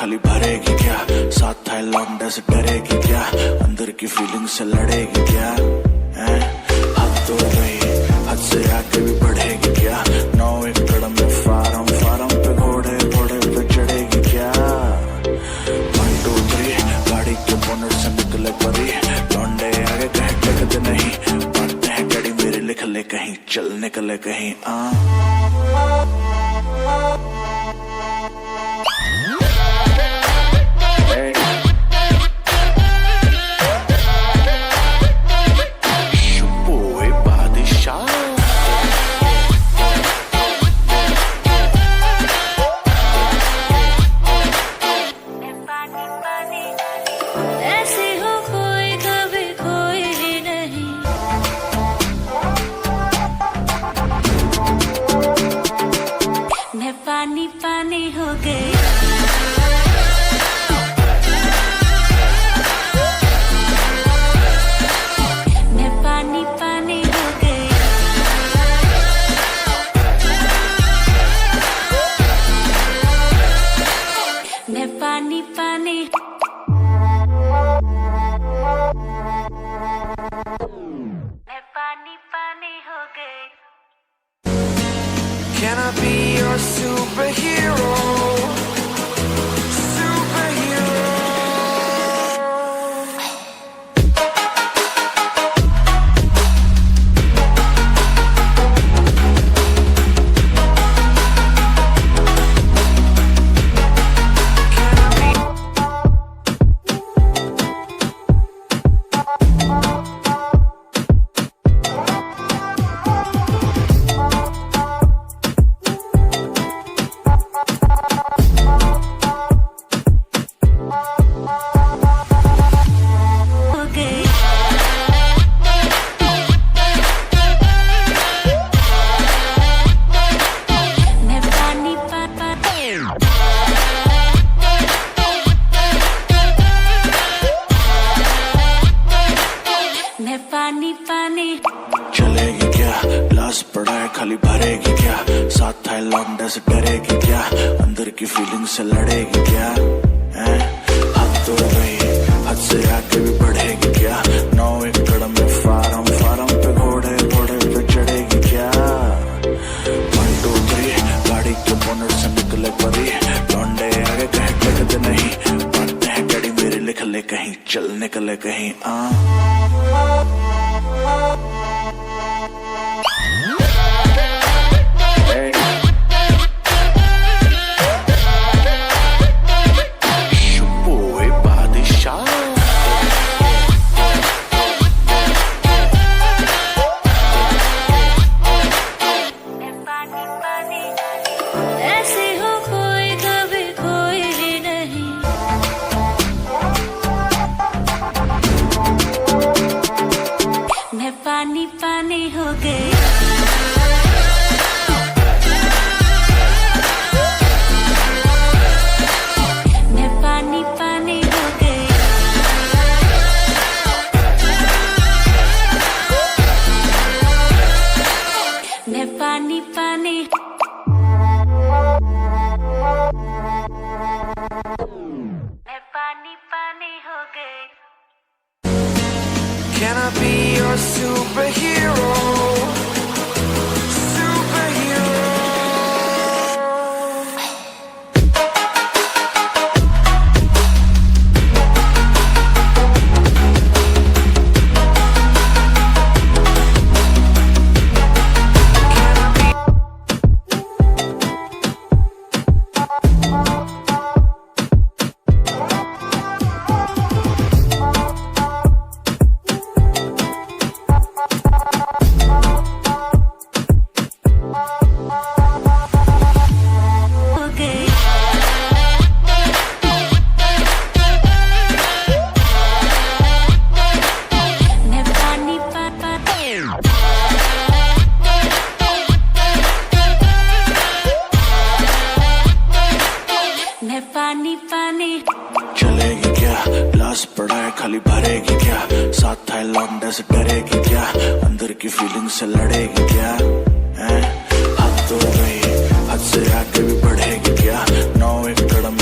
खाली भरेगी क्या? साथ थाई लौंडे से डरेगी क्या? अंदर की फीलिंग से लड़ेगी क्या? हद तो गई, हद से आगे भी बढ़ेगी क्या? 9 एकड़ में फार्म, फार्म पे घोड़े, घोड़े पे चढ़ेगी क्या? 1 2 3 गाड़ी के बोनट से निकले परी, लौंडे आगे कहीं टिकते नहीं, बातें हैं गड़ी मेरी लिख ले कहीं, चल निकले कहीं पानी पानी हो गई। मैं पानी पानी हो गई। मैं पानी पानी। मैं पानी पानी हो गई। Can I be your superhero? Superhero. पानी पानी चलेगी क्या? ग्लास पड़ा है खाली भरेगी क्या? साथ थाई लौंडे से डरेगी क्या? अंदर की फीलिंग से लड़ेगी क्या? हद तो गई, हद से आगे भी बढ़ेगी क्या? 9 एकड़ में फार्म, फार्म पे घोड़े, घोड़े पे चढ़ेगी क्या? 1 2 3 गाड़ी के बोनट से निकले परी, लौंडे आगे कहीं टिकते नहीं, बातें हैं गड़ी मेरी लिख ले कहीं, चल निकले कहीं ऐसे हो कोई कभी कोई भी नहीं। मैं पानी पानी हो गई। मैं पानी पानी हो गई। मैं पानी पानी। मैं पानी पानी हो गई। Can I be your superhero? Superhero. पानी पानी चलेगी क्या? ग्लास पड़ा है खाली भरेगी क्या? साथ थाई लौंडे से डरेगी क्या? अंदर की फीलिंग से लड़ेगी क्या? हद तो गई, हद से आगे भी बढ़ेगी क्या? 9 एकड़ में